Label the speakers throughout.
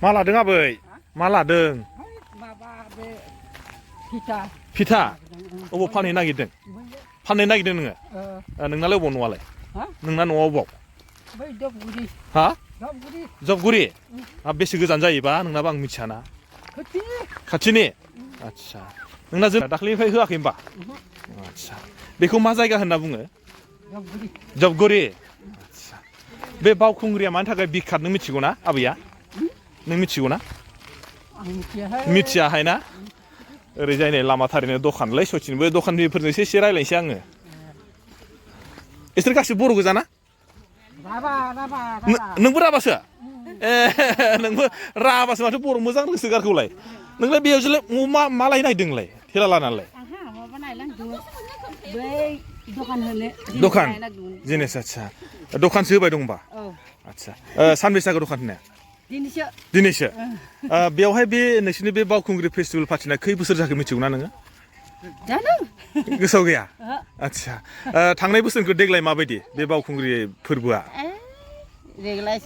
Speaker 1: मा लादों आबै मा लादों फिथा अबाव फानहैनो नागिरदों नोङो नोंनालाय अबाव न'आलाय नोंना न'आव अबाव हा जबगुरि बेसे गोजान जायोबा नोंनाबा आं मिथियाना खाथिनि आदसा नोंना जों दाख्लैनिफ्राय होआखै होनबा आदसा बेखौ मा जायगा होनना बुङो जबगुरि आदसा बे बावखुंग्रिया मानि थाखाय बिख्यात नों मिथिगौ ना आबैया नों मिथिगौ ना मिथियाहाय ना ओरैजाय नै लामा थारैनो दखानलाय सथिनबो दखाननिफोरजोंसो एसे रायलायनोसै आङो इसोर गासिबो बर' गोजा ना नोंबो राभासो नोंबो राभासो माथो बर' मोजां रोंसोगारखौलाय नोंलाय बेयावसोलाय मा लायनो नागिरदों नोंलाय थेला लानानैलाय दखान जिनिस आदसा दखानसो होबाय दं होनबा आदसा सानबेसे जागौ दखान होनाया दिनैसो बेवहाय बे नोंसोरनि बे बावखुंग्रि फेस्टिभेल फाथिनाय खै बोसोर जाखो मिथिगौ ना नोङो गोसोआव गैया आदसा थांनाय बोसोरखौ देग्लाय माबायदि बे बावखुंग्रि फोरबोआ देग्लाय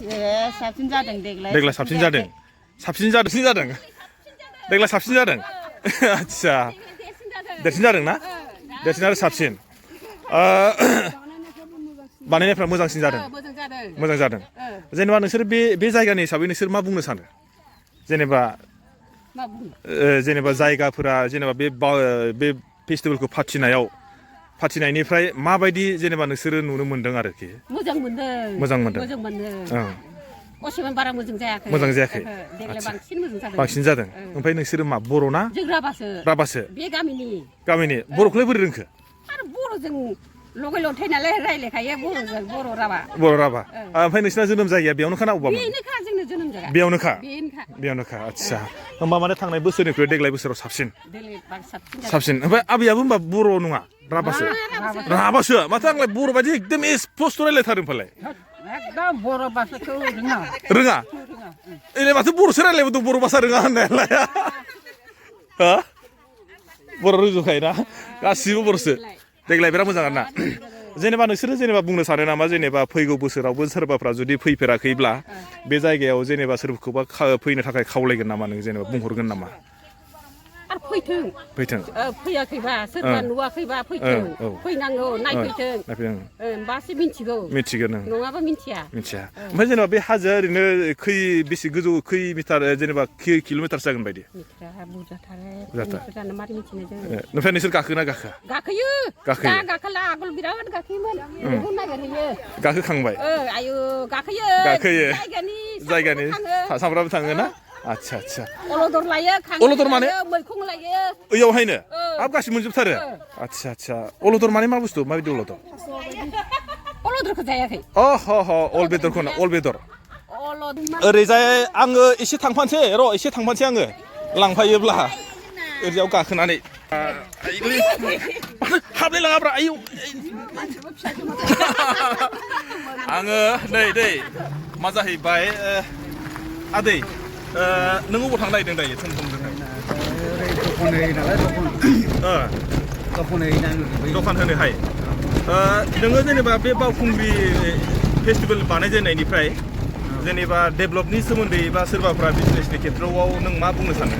Speaker 1: साबसिन जादों देग्लाय साबसिन जादों आदसा देरसिन जादों ना देरसिन आरो साबसिन बानायनायफ्रा मोजांसिन जादों मोजां जादों जेनेबा नोंसोर बे जायगानि हिसाबै नोंसोर मा बुंनो सानो जेनेबा जायगाफोरा जेनेबा बे फेस्टिभेलखौ फाथिनायनिफ्राय माबायदि जेनेबा नोंसोरो नुनो मोनदों आरोखि मोजां मोनदों
Speaker 2: असेबां बारा मोजां जायाखै देग्लाय
Speaker 1: बांसिन जादों ओमफ्राय नोंसोरो मा बर' ना
Speaker 2: जों
Speaker 1: राभासो
Speaker 2: बे गामिनि
Speaker 1: बर'खौलाय बोरै रोंखो
Speaker 2: आरो बर'जों लगाय लथाय नालाय रायलायखायो बर' राभा
Speaker 1: ओमफ्राय नोंसिना जोनोम जायगाया बेयावनोखा ना अबावमोन
Speaker 2: बेनोखा जोंनो जोनोम जायगा
Speaker 1: बेयावनोखा आदसा होमबा माने थांनाय बोसोरनिख्रुइ देग्लाय बोसोराव साबसिन ओमफ्य आबैयाबो होमबा बर' नङा राभासो माथो आंलाय बर' बायदि एकदम स्पस्ट रायलायथारो होनबालाय
Speaker 2: एकदम बर' भाषाखौ
Speaker 1: रोङा एलाय माथो बर'सो रायलायबोदों बर' भाषा रोङा होननायालाय बर' रोंजोबखायोना गासिबो बर'सो देग्लाय बिराद मोजां आरोना जेनेबा नोंसोरो जेनेबा बुंनो सानो नामा जेनेबा फैगौ बोसोरावबो सोरबाफ्रा जुदि फैफेराखैब्ला बे जायगायाव जेनेबा सोरखौबा फैनो थाखाय खावलायगोन नामा नों जेनेबा बुंहरगोन नामा
Speaker 2: आरो फैथों फैयाखैबा सोरबा नुवाखैबा फैथों फैनांगौ नायफैथों होमबासो मिथिगोन नङाबा मिथिया
Speaker 1: ओमफ्राय जेनेबा बे हाजोआ ओरैनो बेसे गोजौ खै मिटार जेनेबा किल'मिटारसो जागोन बायदि ओमफ्राय नोंसोर गाखोना
Speaker 2: गाखोयो गाखोला आगोल बिराद गाखोयोमोन
Speaker 1: गाखोखांबाय
Speaker 2: आयु गाखोयो
Speaker 1: जायगानि सामफ्रामबो थाङो ना आदसा
Speaker 2: अलदर लायो
Speaker 1: अलदर माने
Speaker 2: मैखं लायो
Speaker 1: ओइयावहायनो हाब गासिबो मोनजोबथारो आदसा अलदर माने मा बुस्थु माबायदि
Speaker 2: अलदरखौ जायाखै
Speaker 1: अल बेदर ओरैजाय आङो एसे थांफानोसै आङो लांफायोब्ला ओरैयाव गाखोनानै हाबलाय लाङाब्रा आयौ आङो नै मा जाहैबाय आदै नों अबाव थांनो नागिरदों दायो दखान होनोहाय नोङो जेनेबा बे बावखुंग्रि फेस्टिभेल बानायजेननायनिफ्राय जेनेबा डेभेलपनि सोमोन्दै बा सोरबाफ्रा बिजनेसनि खेथ्रआव नों मा बुंनो सानो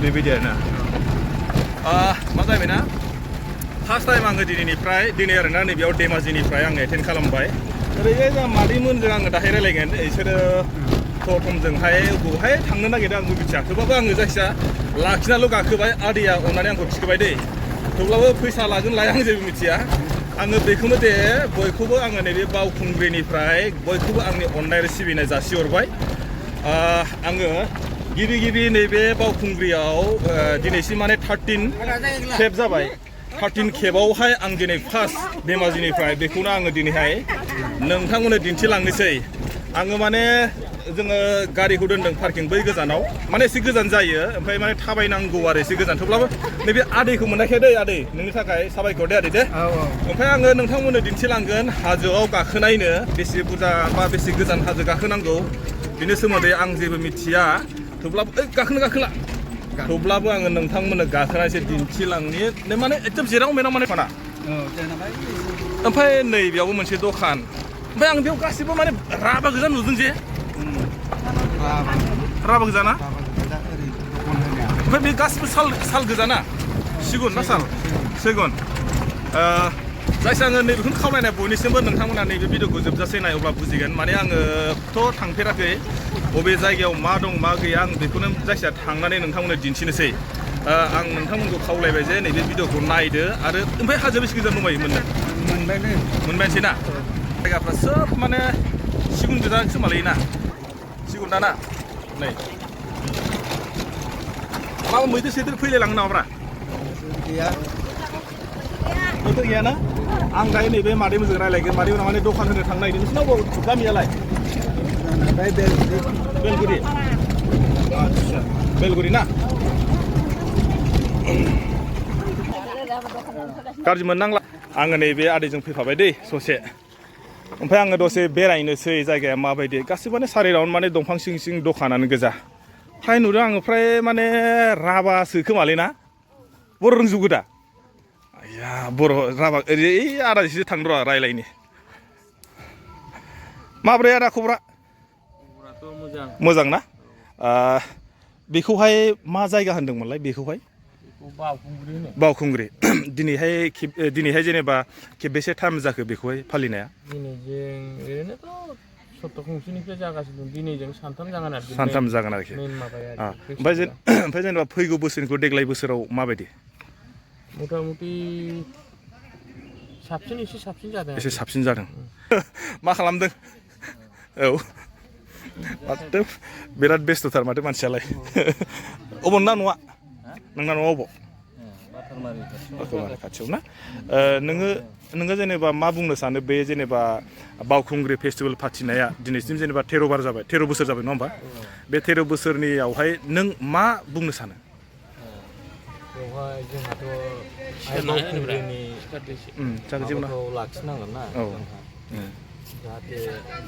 Speaker 1: बेबायदि आरोना मा जाहैबायना फार्स्ट टाइम आङो दिनै आरोना नैबेयाव धेमाजिनिफ्राय आङो एटेन्ड खालामबाय ओरैजाय जों मादैमोनजों आङो दाहाय रायलायगोन बिसोरो थमजोंहाय बबेहाय थांनो नागिरदों आंबो मिथिया थेवबाबो आङो जायखिया लाखिनाल' गाखोबाय आदैया अननानै आंखौ थिखोबाय दै थेवब्लाबो फैसा लागोन लाया आं जेबो मिथिया आङो बेखौनो दे बयखौबो आङो नैबे बावखुंग्रिनिफ्राय बयखौबो आंनि अननाय आरो सिबिनाय जासिहरबाय आङो गिबि नैबे बावखुंग्रियाव दिनैसिम माने 13 खेब जाबाय 13 खेबावहाय आं दिनै फार्स्ट धेमाजिनिफ्राय बेखौनो आङो दिनैहाय नोंथांमोननो दिन्थिलांनोसै आङो माने जोङो गारिखौ दोनदों पार्किं बै गोजानाव माने एसे गोजान जायो ओमफ्राय माने थाबायनांगौ आरो एसे गोजान थेवब्लाबो नैबे आदैखौ मोननायखाय दै आदै नोंनि थाखाय साबायखर दे आदै दे ओमफ्राय आङो नोंथांमोननो दिन्थिलांगोन हाजोआव गाखोनायनो बेसे बुरजा बा बेसे गोजान हाजो गाखोनांगौ बिनि सोमोन्दै आं जेबो मिथिया थेवब्लाबो गाखोला थेवब्लाबो आङो नोंथांमोननो गाखोना एसे दिन्थिलांनि माने एकदम जेराव मेराव माने खना ओमफ्राय नै बेयावबो मोनसे दखान ओमफ्राय आं बेयाव गासिबो माने राबा गोजा नुदों जे राबा गोजा ना ओमफ्राय बे गासिबो साल गोजा ना सिगुन ना साल सिगुन जायखिया आङो नैबेखौनो खावलायनाय बयनिसिमबो नोंथांमोना नैबे भिडिअखौ जोबजासे नाय अब्ला बुजिगोन माने आङोथ' थांफेराखै बबे जायगायाव मा दं मा गैया आं बेखौनो जायखिया थांनानै नोंथांमोननो दिन्थिनोसै आं नोंथांमोनखौ खावलायबाय जे नैबे भिडिअखौ नायदो आरो ओमफ्राय हाजो बेसे गोजान दंबायो मोनबायनोसै ना जायगाफ्रा सोब माने सिगुन गोजा खोमालायो ना सिगुन दाना नै माबा मैदेर सैदेर फैलायलाङो नामाब्रा मैदेर गैया ना आं दायो नैबे मादैमोनजों रायलायगोन मादैमोना माने दखान होनो थांनो नागिरदों नोंसिनाव गामियालाय बेलगुरि आदसा बेलगुरि ना गाज्रि मोननांला आङो नैबे आदैजों फैफाबाय दै ससे ओमफ्राय आङो दसे बेरायनोसै जायगाया माबायदि गासिबोआनो सारि राउन्ड माने दंफां सिं सिं दखानानो गोजा फ्राय नुदों आङो फ्राय माने राभासो खोमालै ना बर' रोंजोबगो दा आया बर' राभा ओरै आदाजिसो थांद' र' रायलायनि माब्रै आदा खबरा मोजां ना बेखौहाय मा जायगा होनदोंमोनलाय बेखौहाय बावखुंग्रि दिनैहाय जेनेबा खेबबेसे टाइम जाखो बेखौहाय फालिनाया
Speaker 3: ओरैनोथ' सप्ताखुंसेनिफ्राय जागासिनो दं दिनैजों
Speaker 1: सानथाम जागोन आरोखि ओमफ्राय जेनेबा फैगौ बोसोरनिखौ देग्लाय बोसोराव माबायदि
Speaker 3: मथा मथि एसे
Speaker 1: साबसिन जादों मा खालामदों औ माथो बिराद बेस्थ'थार माथो मानसियालाय अबाव ना न'आ नोंना न'आ अबाव खाथियाव ना नोङो जेनेबा मा बुंनो सानो बे जेनेबा बावखुंग्रि फेस्टिभेल फाथिनाया दिनैसिम जेनेबा 13 बोसोर जाबाय नङा होमबा बे 13 बोसोरनियावहाय नों मा बुंनो सानो
Speaker 3: बेवहाय जोंहाथ' बावखुंग्रिनि माबाखौ लाखिनांगोन ना जाहाथे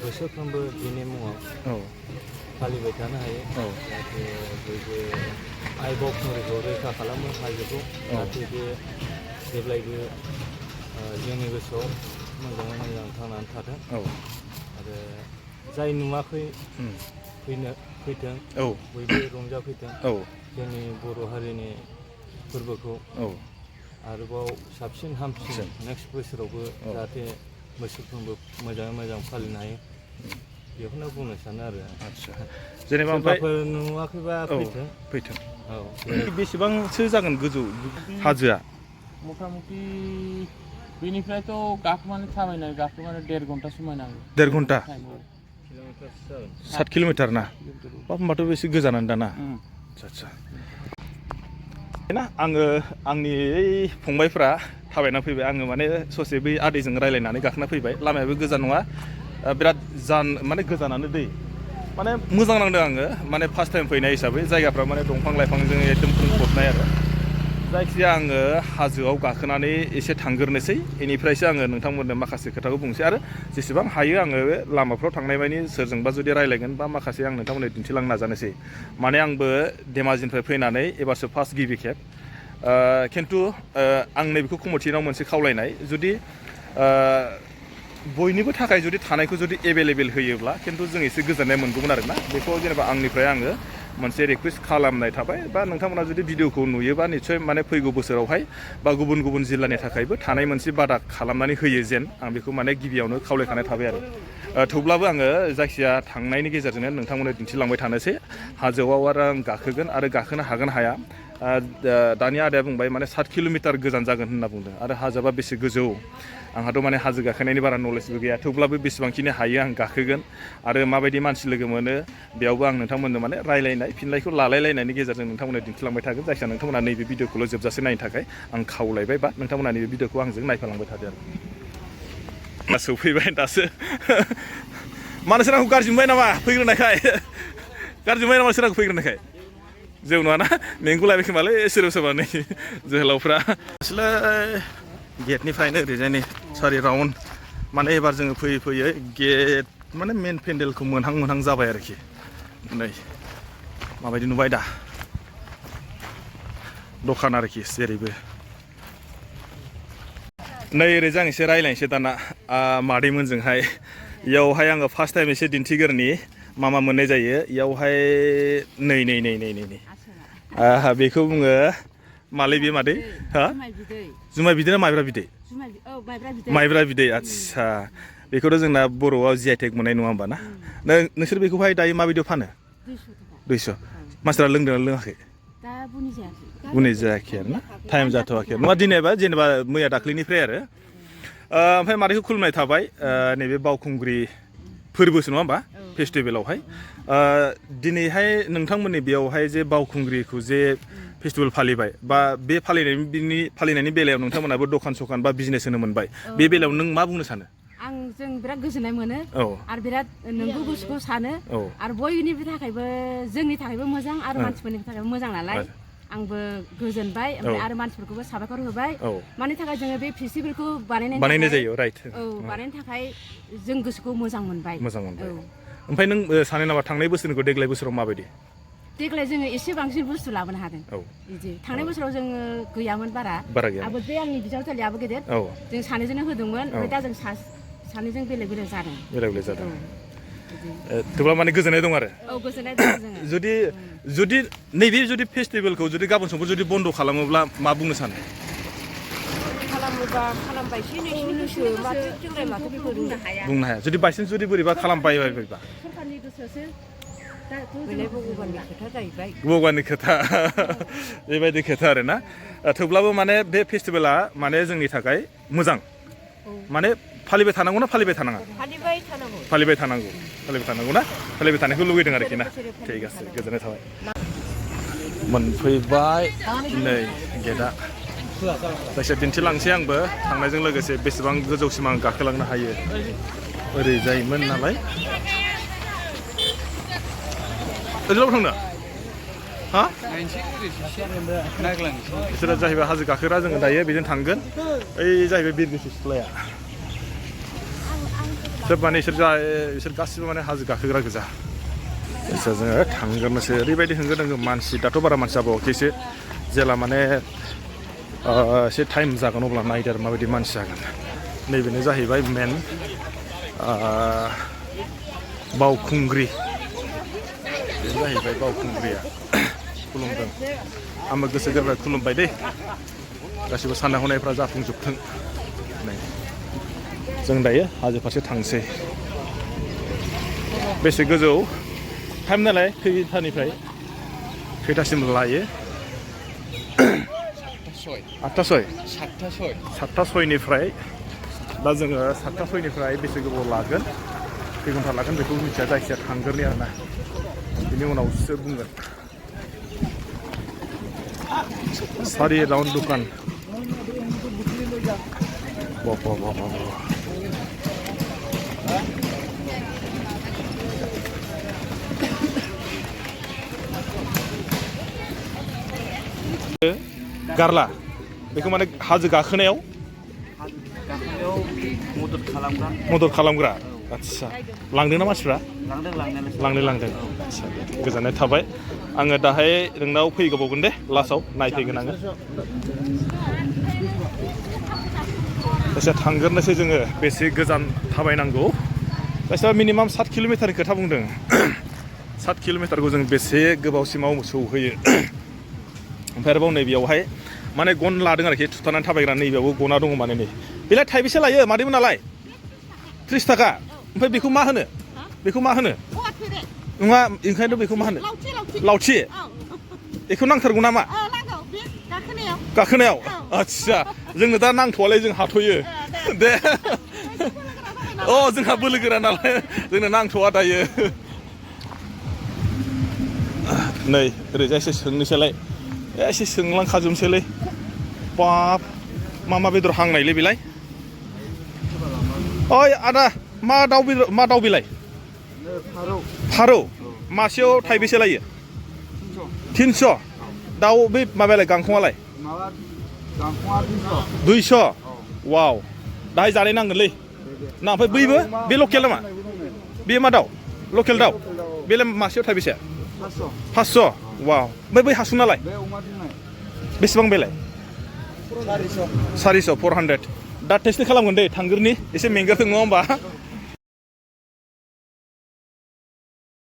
Speaker 3: बोसोरफ्रोमबो बिनि मुङाव फालिबाय थानो हायो जाहाथे बयबो आइ बावखुंग्रिखौ रैखा खालामो हाजोखौ जाहाथे बे जेब्लायबो जोंनि गोसोआव मोजाङै मोजां थांनानै थाथों आरो जाय नुवाखै फैथों बयबो रंजाफैथों जोंनि बर' हारिनि फोरबोखौ आरोबाव साबसिन हामसिन नेक्स्ट बोसोरावबो जाहाथे बोसोरफ्रोमबो मोजाङै मोजां फालिनो हायो बेखौनो बुंनो सानो आरो
Speaker 1: आदसा जेनेबा ओमफ्राय
Speaker 3: नुवाखैबा
Speaker 1: फैथों बेसेबांसो जागोन गोजौ हाजोआ
Speaker 3: मथा मथि बेनिफ्रायथ' थाबायनानै 1.5 घन्टा समाय नांगौ
Speaker 1: 1.5 घन्टा 7 किल'मिटार ना होमबाथ' बेसे गोजानानो दाना आदसा ना आङो आंनि फंबायफ्रा थाबायना फैबाय आङो माने ससे बै आदैजों रायलायनानै गाखोना फैबाय लामायाबो गोजान नङा बिराद माने गोजानानो दै माने मोजां नांदों आङो माने फार्स्ट टाइम फैनाय हिसाबै जायगाफ्रा माने दंफां लाइफांजों एकदम बुंफबनाय आरो जायखिजाया आङो हाजोआव गाखोनानै एसे थांग्रोनोसै बेनिफ्रायसो आङो नोंथांमोननो माखासे खोथाखौ बुंसै आरो जेसेबां हायो आङो लामाफ्राव थांनाय मानि सोरजोंबा जुदि रायलायगोन बा माखासे आं नोंथांमोननो दिन्थिलांनो नाजानोसै माने आंबो धेमाजिनिफ्राय फैनानै एबारसो फार्स्ट गिबि खेब खिन्थु आं नैबेखौ कमिटिनाव मोनसे खावलायनाय जुदि बयनिबो थाखाय जुदि थानायखौ जुदि एभेलेबेल होयोब्ला खिन्थु जों एसे गोजोननाय मोनगौमोन आरोना बेखौ जेनेबा आंनिफ्राय आङो मोनसे रिकुवेस्ट खालामनाय थाबाय बा नोंथांमोना जुदि भिडिअखौ नुयोबा निस्सय माने फैगौ बोसोरावहाय बा गुबुन गुबुन जिल्लानि थाखायबो थानाय मोनसे बादा खालामनानै होयो जेन आं बेखौ माने गिबियावनो खावलायखानाय थाबाय आरो थेवब्लाबो आङो जायखिया थांनायनि गेजेरजोंनो नोंथांमोननो दिन्थिलांबाय थानोसै हाजोआव आरो आं गाखोगोन आरो गाखोनो हागोन हाया दानि आदाया बुंबाय माने 7 किल'मिटार गोजान जागोन होनना बुंदों आरो हाजोआ बेसे गोजौ आंहाथ' माने हाजो गाखोनायनि बारा नलेजबो गैया थेवब्लाबो बेसेबांखिनि हायो आं गाखोगोन आरो माबायदि मानसि लोगो मोनो बेयावबो आं नोंथांमोननो माने रायलायनाय फिननायखौ लालायलायनायनि गेजेरजों नोंथांमोननो दिन्थिलांबाय थागोन जायखिया नोंथांमोना नैबे भिडिअखौल' जोबजासे नायनो थाखाय आं खावलायबाय बा नोंथांमोना नैबे भिडिअखौ आंजों नायफालांबाय थादो आरो सौफैबाय दासो मानो सोरांखौ गाज्रि मोनबाय नामा फैग्रोनायखाय गाज्रि मोनबाय नामा सोरांखौ फैग्रोनायखाय जेबो नङा ना मेंगु लायबाय खोमालै सोरबा नै जोहोलावफ्रा बिसोरलाय गेटनिफ्रायनो ओरैजाय नै सारि राउन्ड माने एबार जोङो फैयै फैयै गेट माने मेन पेन्डेलखौ मोनहां जाबाय आरोखि नै माबायदि नुबाय दा दखान आरोखि जेरैबो नै ओरैजा आं एसे रायज्लायनोसै दाना मादैमोनजोंहाय इयावहाय आङो फार्स्ट टाइम एसे दिन्थिगोरनि मा मोननाय जायो इयावहाय नै बेखौ बुङो मालै बे मादै हा जुमाय बिदै ना माइब्रा बिदै माइब्रा बिदै आदसा बेखौथ' जोंना बर'आव जि आइ टेग मोननाय नङा होमबा ना नोंसोर बेखौहाय दायो माबायदियाव फानो 200 मानसिफ्रा लोंदोंना लोङाखै बुंनाय जायाखै आरो ना टाइम जाथ'वाखै नङा दिनैबा जेनेबा मैया दाख्लैनिफ्राय आरो ओमफ्राय मादैखौ खुलुमनाय थाबाय नैबे बावखुंग्रि फोरबोसो नङा होमबा फेस्टिभेलावहाय दिनैहाय नोंथांमोननि बेयावहाय जे बावखुंग्रिखौ जे फेस्टिभेल फालिबाय बा बे फालिनायनि बेलायाव नोंथांमोनाबो दखान सखान बा बिजनेस होनो मोनबाय बे बेलायाव नों मा बुंनो सानो
Speaker 2: जों बिराद गोजोननाय मोनो आरो बिराद नोंगौ गोसोखौ सानो आरो बयनिबो थाखायबो जोंनि थाखायबो मोजां आरो मानसिफोरनि थाखायबो मोजां नालाय आंबो गोजोनबाय ओमफ्राय आरो मानसिफोरखौबो साबायखर होबाय मानि थाखाय जोङो बे फेस्टिभेलखौ बानायनाय जायो राइट बानायनो थाखाय जों गोसोखौ मोजां मोनबाय
Speaker 1: ओमफ्राय नों सानो नामा थांनाय बोसोरनिखौ देग्लाय बोसोराव माबायदि
Speaker 2: देग्लाय जोङो एसे बांसिन बुस्थु लाबोनो हादों बिदि थांनाय बोसोराव जोङो गैयामोन बारा आबो बे आंनि बिजावजालि आबो गेदेर जों सानैजोंनो होदोंमोन ओमफ्राय दा जों सानैजों बेलेग जादों
Speaker 1: थेवब्ला माने गोजोननाय दं आरो
Speaker 2: गोजोननाय दं जोङो
Speaker 1: जुदि नैबे जुदि फेस्टिभेलखौ जुदि गाबोन समफोर जुदि बन्द' खालामोब्ला मा बुंनो सानो
Speaker 2: खालामबाय नोंसोरनिसो माथो जोंलाय माथो बेखौ बुंनो हाया
Speaker 1: जुदि बायसान्स जुदि बोरैबा खालामबाय
Speaker 2: सरकारनि गोसोसो भगबाननि खोथा जाहैबाय
Speaker 1: भगबाननि खोथा बेबायदि खोथा आरोना थेवब्लाबो माने बे फेस्टिभेला माने जोंनि थाखाय मोजां माने फालिबाय थानांगौ ना फालिबाय थानाङा फालिबाय थानांगौ ना फालिबाय थानायखौ लुगैदों आरोखि ना थिग আছে गोजोननाय थाबाय मोनफैबाय नै गेटआ जायखिया दिन्थिलांसै आंबो थांनायजों लोगोसे बेसेबां गोजौसिम आं गाखोलांनो हायो ओरैजायमोन नालाय ओरैल' थांनो हा बिसोरो जाहैबाय हाजो गाखोग्रा जोङो दायो बेजों थांगोन ओइ जाहैबाय बिरगोस्रि सिख्लाया सोब माने बिसोर गासिबो माने हाजो गाखोग्रा गोजा बिसोर जोङो थांगोननोसो ओरैबायदि होंगो दोंगो मानसि दाथ' बारा मानसि जाबावाखैसो जेला माने एसे टाइम जागोन अब्ला नायदो आरो माबायदि मानसि जागोन नैबेनो जाहैबाय मेन बावखुंग्रि बेनो जाहैबाय बावखुंग्रिया खुलुमदों आंबो गोसो गोरबोनिफ्राय खुलुमबाय दे गासिबो साननाय हनायफ्रा जाफुंजोबथों जों दायो हाजो फारसे थांसै बेसे गोजौ टाइम नालाय खैथानिफ्राय खैथासिम लायो 7:06 दा जोङो 7:06 बेसे गोबाव लागोन खै घन्टा लागोन बेखौ मिथिया जायखिजाया थांगोरनि आरोना बिनि उनावसो बुंगोन सारि राउन्ड दुखान गारला बेखौ माने हाजो गाखोनायाव मदद खालामग्रा आदसा लांदों ना मानसिफ्रा लांदों आदसा गोजोननाय थाबाय आङो दाहाय नोंनाव फैगोबावगोन दे लास्टआव नायफैगोन आङो एसे थांगोरनोसै जोङो बेसे गोजान थाबायनांगौ गासिबो मिनिमाम 7 किल'मिटारनि खोथा बुंदों 7 किल'मिटारखौ जों बेसे गोबावसिमाव सौहैयो ओमफ्राय आरोबाव नैबेयावहाय माने गन लादों आरोखि थुथानानै थाबायग्रा नैबेयावबो गना दङ माने नै बेलाय थाइबेसे लायो मादैमोन नालाय 30 थाखा ओमफ्राय बेखौ मा होनो नङा ओंखायनोथ' बेखौ मा होनो लावथि बेखौ नांथारगौ नामा गाखोनायाव आदसा जोंनो दा नांथ'वालै जों हाथ'यो दे जोंहा बोलो गोरा नालाय जोंनो नांथ'वा दायो नै ओरैजाय एसे सोंनोसैलाय एसे सोंलांखाजोबनोसैलै बाब मा बेदर हांनायलै बेलाय ओइ आदा मा दाउ बिलाय फारौ मासेयाव थाइबेसे लायो 300 दाउ बे माबायालाय गांखंआलाय 200 वाव दाहाय जानाय नांगोनलै ना ओमफ्राय बैबो बे लकेल नामा बे मा दाउ लकेल दाउ बेलाय मासेयाव थाइबेसे 500 वाव ओमफ्राय बै हासुनालाय बेसेबां बेलाय 400 400 दा टेस्ट खालामगोन दे थांगोरनि एसे मेंगाखों नङा होमबा